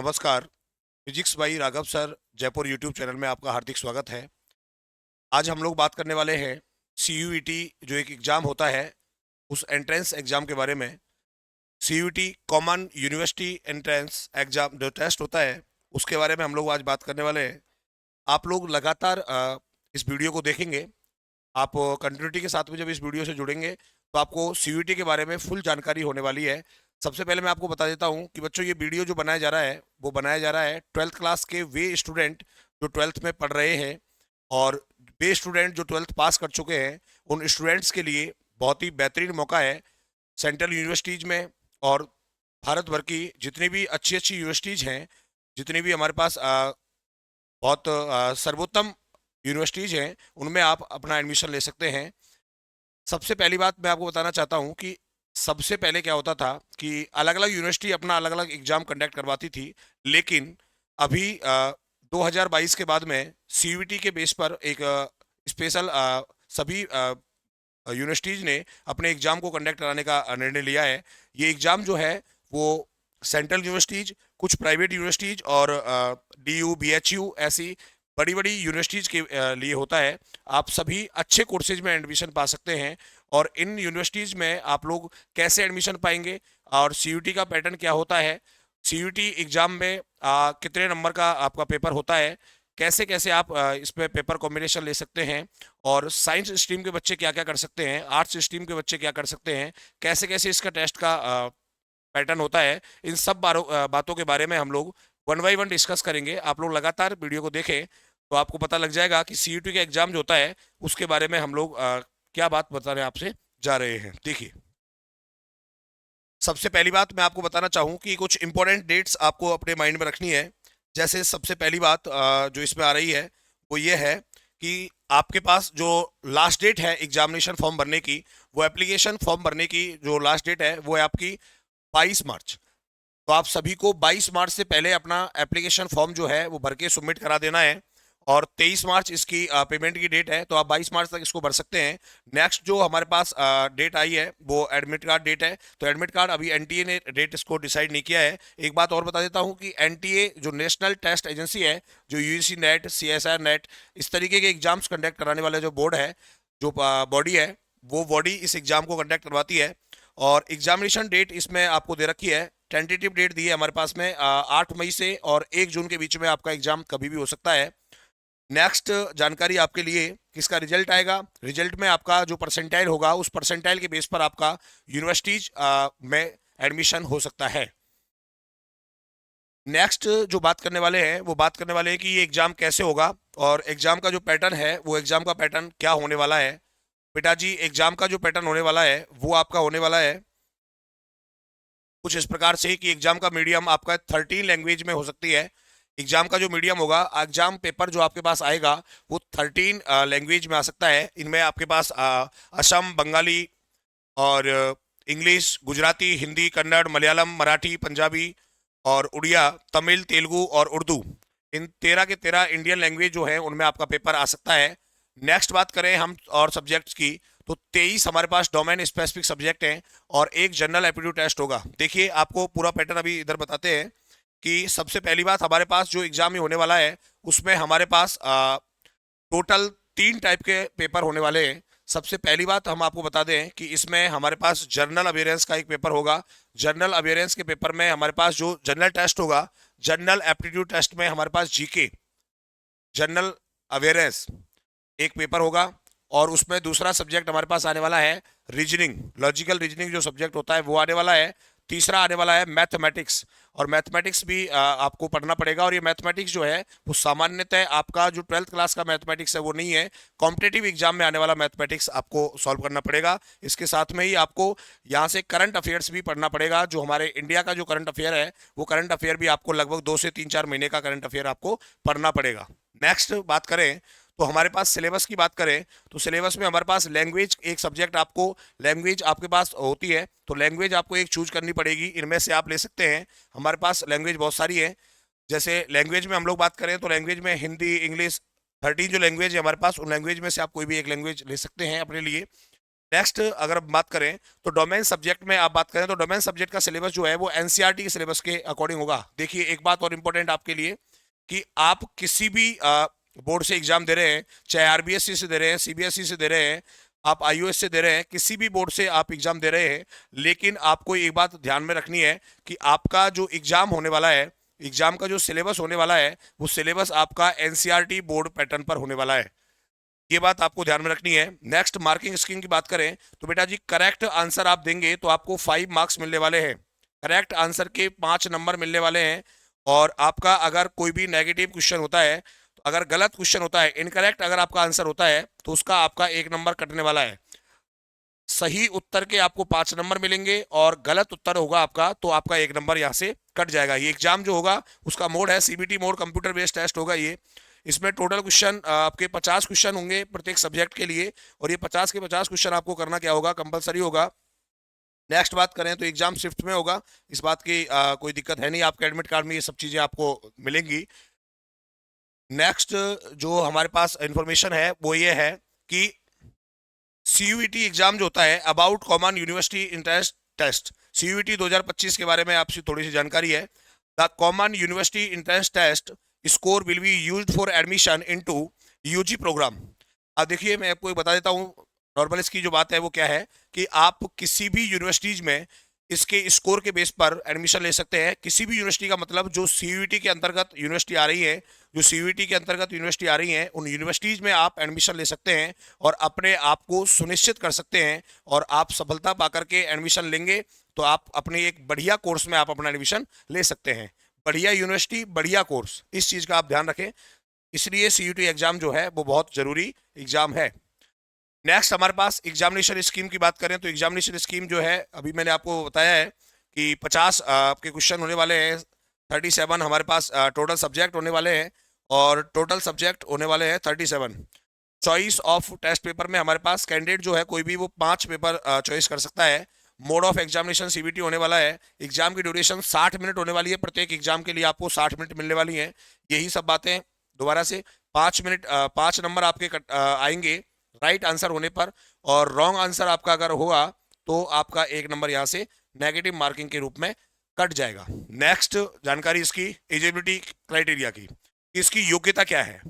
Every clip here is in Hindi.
नमस्कार। Physics by Raghav sir Jaipur YouTube channel में आपका हार्दिक स्वागत है। आज हम लोग बात करने वाले हैं सीयूईटी जो एक एग्ज़ाम होता है उस एंट्रेंस एग्ज़ाम के बारे में। CUET common university entrance exam जो टेस्ट होता है उसके बारे में हम लोग आज बात करने वाले हैं। आप लोग लगातार इस वीडियो को देखेंगे। आप कंटिन्यूटी के साथ में जब इस वीडियो से जुड़ेंगे तो आपको सीयूईटी के बारे में फुल जानकारी होने वाली है। सबसे पहले मैं आपको बता देता हूं कि बच्चों ये वीडियो जो बनाया जा रहा है वो बनाया जा रहा है 12th क्लास के वे स्टूडेंट जो 12th में पढ़ रहे हैं और वे स्टूडेंट जो 12th पास कर चुके हैं उन स्टूडेंट्स के लिए बहुत ही बेहतरीन मौका है। सेंट्रल यूनिवर्सिटीज़ में और भारत भर की जितनी भी अच्छी अच्छी यूनिवर्सिटीज़ हैं, जितनी भी हमारे पास बहुत सर्वोत्तम यूनिवर्सिटीज़ हैं, उनमें आप अपना एडमिशन ले सकते हैं। सबसे पहली बात मैं आपको बताना चाहता हूँ कि सबसे पहले क्या होता था कि अलग अलग यूनिवर्सिटी अपना अलग अलग एग्ज़ाम कंडक्ट करवाती थी, लेकिन अभी 2022 के बाद में सीयूईटी के बेस पर एक स्पेशल सभी यूनिवर्सिटीज़ ने अपने एग्ज़ाम को कंडक्ट कराने का निर्णय लिया है। ये एग्ज़ाम जो है वो सेंट्रल यूनिवर्सिटीज़, कुछ प्राइवेट यूनिवर्सिटीज़ और डीयू बीएचयू ऐसी बड़ी बड़ी यूनिवर्सिटीज़ के लिए होता है। आप सभी अच्छे कोर्सेज में एडमिशन पा सकते हैं और इन यूनिवर्सिटीज़ में आप लोग कैसे एडमिशन पाएंगे और सीयूटी का पैटर्न क्या होता है, सीयूटी एग्ज़ाम में कितने नंबर का आपका पेपर होता है, कैसे कैसे आप इसमें पेपर कॉम्बिनेशन ले सकते हैं और साइंस स्ट्रीम के बच्चे क्या क्या कर सकते हैं, आर्ट्स स्ट्रीम के बच्चे क्या कर सकते हैं, कैसे कैसे इसका टेस्ट का पैटर्न होता है, इन सब बातों के बारे में हम लोग वन बाई वन डिस्कस करेंगे। आप लोग लगातार वीडियो को देखें तो आपको पता लग जाएगा कि सीयूटी का एग्जाम जो होता है उसके बारे में हम लोग क्या बात बताने आपसे जा रहे हैं। देखिए, सबसे पहली बात मैं आपको बताना चाहूँ कि कुछ इंपॉर्टेंट डेट्स आपको अपने माइंड में रखनी है। जैसे सबसे पहली बात जो इसमें आ रही है वो ये है कि आपके पास जो लास्ट डेट है एग्जामिनेशन फॉर्म भरने की, वो एप्लीकेशन फॉर्म भरने की जो लास्ट डेट है वो है आपकी 22 मार्च। तो आप सभी को 22 मार्च से पहले अपना एप्लीकेशन फॉर्म जो है वो भर के सबमिट करा देना है और 23 मार्च इसकी पेमेंट की डेट है, तो आप 22 मार्च तक इसको भर सकते हैं। नेक्स्ट जो हमारे पास डेट आई है वो एडमिट कार्ड डेट है, तो एडमिट कार्ड अभी एनटीए ने डेट इसको डिसाइड नहीं किया है। एक बात और बता देता हूँ कि एनटीए जो नेशनल टेस्ट एजेंसी है, जो यूजीसी नेट, सीएसआर नेट, इस तरीके के एग्जाम्स कंडक्ट कराने वाला जो बोर्ड है, जो बॉडी है, वो बॉडी इस एग्जाम को कंडक्ट करवाती है। और एग्जामिनेशन डेट इसमें आपको दे रखी है, टेंटेटिव डेट दी है हमारे पास में 8 मई से और 1 जून के बीच में आपका एग्जाम कभी भी हो सकता है। नेक्स्ट जानकारी आपके लिए किसका रिजल्ट आएगा, रिजल्ट में आपका जो परसेंटाइल होगा उस परसेंटाइल के बेस पर आपका यूनिवर्सिटीज में एडमिशन हो सकता है। नेक्स्ट जो बात करने वाले हैं वो बात करने वाले हैं कि ये एग्जाम कैसे होगा और एग्जाम का जो पैटर्न है वो एग्जाम का पैटर्न क्या होने वाला है। बेटा जी, एग्जाम का जो पैटर्न होने वाला है वो आपका होने वाला है कुछ इस प्रकार से कि एग्जाम का मीडियम आपका 13 लैंग्वेज में हो सकती है। एग्जाम का जो मीडियम होगा, एग्जाम पेपर जो आपके पास आएगा वो 13 लैंग्वेज में आ सकता है। इनमें आपके पास असम, बंगाली और इंग्लिश, गुजराती, हिंदी, कन्नड़, मलयालम, मराठी, पंजाबी और उड़िया, तमिल, तेलुगु और उर्दू, इन 13 के 13 इंडियन लैंग्वेज जो है उनमें आपका पेपर आ सकता है। नेक्स्ट बात करें हम और सब्जेक्ट्स की, तो 23 हमारे पास डोमेन स्पेसिफिक सब्जेक्ट हैं और एक जनरल एप्टीट्यूड टेस्ट होगा। देखिए, आपको पूरा पैटर्न अभी इधर बताते हैं कि सबसे पहली बात, हमारे पास जो एग्जाम होने वाला है उसमें हमारे पास टोटल 3 टाइप के पेपर होने वाले हैं। सबसे पहली बात हम आपको बता दें कि इसमें हमारे पास जर्नल अवेयरेंस का एक पेपर होगा। जर्नल अवेयरेंस के पेपर में हमारे पास जो जनरल टेस्ट होगा, जनरल एप्टीट्यूड टेस्ट में हमारे पास जीके, जनरल अवेयरेंस एक पेपर होगा और उसमें दूसरा सब्जेक्ट हमारे पास आने वाला है रीजनिंग, लॉजिकल रीजनिंग जो सब्जेक्ट होता है वो आने वाला है। तीसरा आने वाला है मैथमेटिक्स, और मैथमेटिक्स भी आपको पढ़ना पड़ेगा। और ये मैथमेटिक्स जो है वो सामान्यतः आपका जो 12th क्लास का मैथमेटिक्स है वो नहीं है, कॉम्पिटेटिव एग्जाम में आने वाला मैथमेटिक्स आपको सॉल्व करना पड़ेगा। इसके साथ में ही आपको यहाँ से करंट अफेयर्स भी पढ़ना पड़ेगा। जो हमारे इंडिया का जो करंट अफेयर है वो करंट अफेयर भी आपको लगभग 2 से 3-4 महीने का करंट अफेयर आपको पढ़ना पड़ेगा। नेक्स्ट बात करें तो हमारे पास सिलेबस की बात करें तो सिलेबस में हमारे पास लैंग्वेज एक सब्जेक्ट, आपको लैंग्वेज आपके पास होती है तो लैंग्वेज आपको एक चूज करनी पड़ेगी, इनमें से आप ले सकते हैं। हमारे पास लैंग्वेज बहुत सारी है। जैसे लैंग्वेज में हम लोग बात करें तो लैंग्वेज में हिंदी, इंग्लिश, 13 जो लैंग्वेज है हमारे पास, उन लैंग्वेज में से आप कोई भी एक लैंग्वेज ले सकते हैं अपने लिए। नेक्स्ट अगर हम बात करें तो डोमेन सब्जेक्ट में आप बात करें तो डोमेन सब्जेक्ट का सिलेबस जो है वो एनसीईआरटी के सिलेबस के अकॉर्डिंग होगा। देखिए एक बात और इंपॉर्टेंट आपके लिए कि आप किसी भी बोर्ड से एग्जाम दे रहे हैं, चाहे आरबीएससी से दे रहे हैं, सीबीएसई से दे रहे हैं, आप आईओएस से दे रहे हैं, किसी भी बोर्ड से आप एग्जाम दे रहे हैं, लेकिन आपको एक बात ध्यान में रखनी है कि आपका जो एग्जाम होने वाला है, एग्जाम का जो सिलेबस होने वाला है, वो सिलेबस आपका एनसीईआरटी बोर्ड पैटर्न पर होने वाला है। ये बात आपको ध्यान में रखनी है। नेक्स्ट मार्किंग स्कीम की बात करें तो बेटा जी करेक्ट आंसर आप देंगे तो आपको 5 मार्क्स मिलने वाले हैं। करेक्ट आंसर के 5 नंबर मिलने वाले हैं। और आपका अगर कोई भी नेगेटिव क्वेश्चन होता है, तो अगर गलत क्वेश्चन होता है, इनकरेक्ट अगर आपका आंसर होता है, तो उसका आपका 1 नंबर कटने वाला है। सही उत्तर के आपको 5 नंबर मिलेंगे और गलत उत्तर होगा आपका तो आपका 1 नंबर यहाँ से कट जाएगा। ये एग्जाम जो होगा उसका मोड है CBT mode, computer based test होगा ये। इसमें टोटल क्वेश्चन आपके 50 क्वेश्चन होंगे प्रत्येक सब्जेक्ट के लिए, और ये 50 के 50 क्वेश्चन आपको करना क्या होगा, कंपलसरी होगा। नेक्स्ट बात करें तो एग्जाम शिफ्ट में होगा, इस बात की कोई दिक्कत है नहीं, आपके एडमिट कार्ड में ये सब चीज़ें आपको मिलेंगी। नेक्स्ट जो हमारे पास इंफॉर्मेशन है वो ये है कि सीयूईटी एग्जाम जो होता है about common university entrance test, CUET 2025 के बारे में आपसे थोड़ी सी जानकारी है। The common university entrance test score will be used for admission into UG programme. अब देखिए मैं आपको एक बता देता हूँ, नॉर्मल इसकी जो बात है वो क्या है कि आप किसी भी यूनिवर्सिटीज में इसके स्कोर के बेस पर एडमिशन ले सकते हैं। किसी भी यूनिवर्सिटी का मतलब जो सीयूईटी के अंतर्गत यूनिवर्सिटी आ रही है, जो सीयूईटी के अंतर्गत यूनिवर्सिटी आ रही है, उन यूनिवर्सिटीज में आप एडमिशन ले सकते हैं और अपने आप को सुनिश्चित कर सकते हैं। और आप सफलता पाकर के एडमिशन लेंगे तो आप अपने एक बढ़िया कोर्स में आप अपना एडमिशन ले सकते हैं। बढ़िया यूनिवर्सिटी, बढ़िया कोर्स, इस चीज़ का आप ध्यान रखें। इसलिए सीयूटी एग्जाम जो है वो बहुत जरूरी एग्जाम है। नेक्स्ट हमारे पास एग्जामिनेशन स्कीम की बात करें तो एग्जामिनेशन स्कीम जो है अभी मैंने आपको बताया है कि 50 आपके क्वेश्चन होने वाले हैं, 37 हमारे पास टोटल सब्जेक्ट होने वाले हैं, और टोटल सब्जेक्ट होने वाले हैं 37। चॉइस ऑफ टेस्ट पेपर में हमारे पास कैंडिडेट जो है कोई भी वो 5 पेपर चॉइस कर सकता है। मोड ऑफ एग्जामिनेशन सीबीटी होने वाला है। एग्जाम की ड्यूरेशन 60 मिनट होने वाली है, प्रत्येक एग्जाम के लिए आपको 60 मिनट मिलने वाली हैं। यही सब बातें दोबारा से 5 मिनट 5 नंबर आपके आएंगे राइट आंसर होने पर, और रॉन्ग आंसर आपका अगर होगा तो आपका 1 नंबर यहाँ से नेगेटिव मार्किंग के रूप में कट जाएगा। नेक्स्ट जानकारी इसकी एलिजिबिलिटी क्राइटेरिया की, इसकी योग्यता क्या है,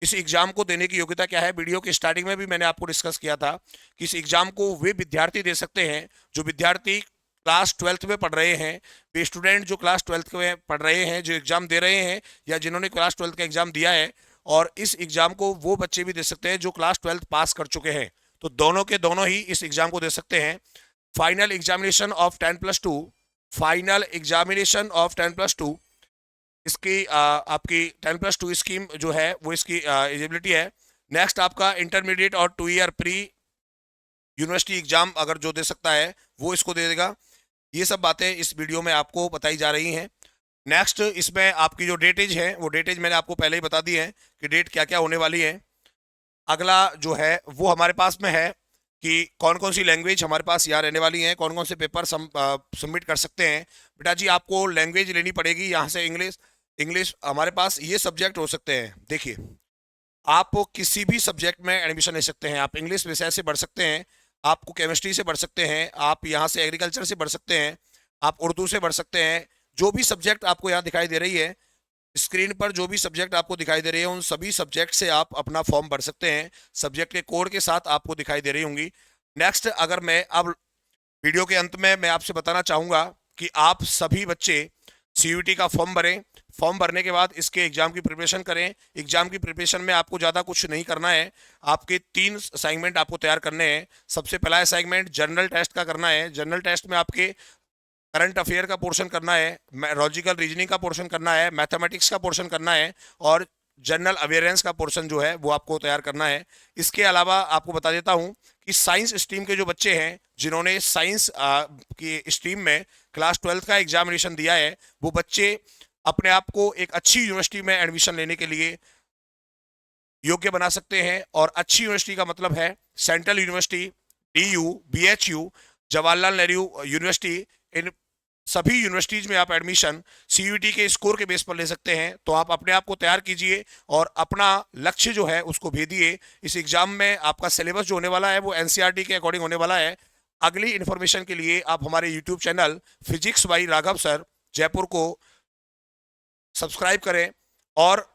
इस एग्जाम को देने की योग्यता क्या है। वीडियो के स्टार्टिंग में भी मैंने आपको डिस्कस किया था कि इस एग्जाम को वे विद्यार्थी दे सकते हैं जो विद्यार्थी क्लास 12th में पढ़ रहे हैं, वे स्टूडेंट जो क्लास 12th में पढ़ रहे हैं, जो एग्जाम दे रहे हैं, या जिन्होंने क्लास 12th का एग्जाम दिया है। और इस एग्जाम को वो बच्चे भी दे सकते हैं जो क्लास 12th पास कर चुके हैं, तो दोनों के दोनों ही इस एग्जाम को दे सकते हैं। Final examination of 10+2, final examination of 10+2, इसकी आपकी 10+2 स्कीम जो है वो इसकी एलिजिबिलिटी है। नेक्स्ट आपका इंटरमीडिएट और 2 ईयर प्री यूनिवर्सिटी एग्जाम अगर जो दे सकता है वो इसको दे देगा। ये सब बातें इस वीडियो में आपको बताई जा रही हैं। नेक्स्ट इसमें आपकी जो डेटेज है वो डेटेज मैंने आपको पहले ही बता दी है कि डेट क्या क्या होने वाली है। अगला जो है वो हमारे पास में है कि कौन कौन सी लैंग्वेज हमारे पास यहाँ रहने वाली हैं, कौन कौन से पेपर सबमिट कर सकते हैं। बेटा जी आपको लैंग्वेज लेनी पड़ेगी यहाँ से इंग्लिश। इंग्लिश हमारे पास ये सब्जेक्ट हो सकते हैं, देखिए आप किसी भी सब्जेक्ट में एडमिशन ले सकते हैं। आप इंग्लिश विषय से बढ़ सकते हैं, आपको केमिस्ट्री से बढ़ सकते हैं, आप यहाँ से एग्रीकल्चर से बढ़ सकते हैं, आप उर्दू से बढ़ सकते हैं। जो भी सब्जेक्ट आपको यहाँ दिखाई दे रही है स्क्रीन पर, जो भी सब्जेक्ट आपको दिखाई दे रही है, उन सभी सब्जेक्ट से आप अपना फॉर्म भर सकते हैं। सब्जेक्ट के कोड के साथ आपको दिखाई दे रही होंगी। नेक्स्ट अगर मैं अब वीडियो के अंत में मैं आपसे बताना चाहूँगा कि आप सभी बच्चे सीयूटी का फॉर्म भरें। फॉर्म भरने के बाद इसके एग्जाम की प्रिपरेशन करें। एग्जाम की प्रिपरेशन में आपको ज़्यादा कुछ नहीं करना है, आपके 3 असाइनमेंट आपको तैयार करने हैं। सबसे पहला असाइनमेंट जनरल टेस्ट का करना है। जनरल टेस्ट में आपके करंट अफेयर का पोर्शन करना है, लॉजिकल रीजनिंग का पोर्शन करना है, मैथमेटिक्स का पोर्शन करना है, और जनरल अवेयरेंस का पोर्शन जो है वो आपको तैयार करना है। इसके अलावा आपको बता देता हूँ कि साइंस स्ट्रीम के जो बच्चे हैं जिन्होंने साइंस की स्ट्रीम में क्लास 12th का एग्जामिनेशन दिया है, वो बच्चे अपने आप को एक अच्छी यूनिवर्सिटी में एडमिशन लेने के लिए योग्य बना सकते हैं। और अच्छी यूनिवर्सिटी का मतलब है central university, DU, BHU, Jawaharlal Nehru university, इन सभी यूनिवर्सिटीज में आप एडमिशन सीयूईटी के स्कोर के बेस पर ले सकते हैं। तो आप अपने आप को तैयार कीजिए और अपना लक्ष्य जो है उसको भेदिए। इस एग्जाम में आपका सिलेबस जो होने वाला है वो एनसीईआरटी के अकॉर्डिंग होने वाला है। अगली इन्फॉर्मेशन के लिए आप हमारे YouTube channel physics by Raghav sir Jaipur को सब्सक्राइब करें, और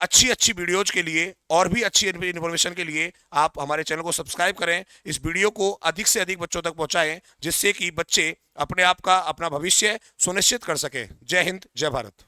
अच्छी अच्छी वीडियोज के लिए और भी अच्छी इन्फॉर्मेशन के लिए आप हमारे चैनल को सब्सक्राइब करें। इस वीडियो को अधिक से अधिक बच्चों तक पहुंचाएं, जिससे कि बच्चे अपने आप का अपना भविष्य सुनिश्चित कर सकें। जय हिंद, जय भारत।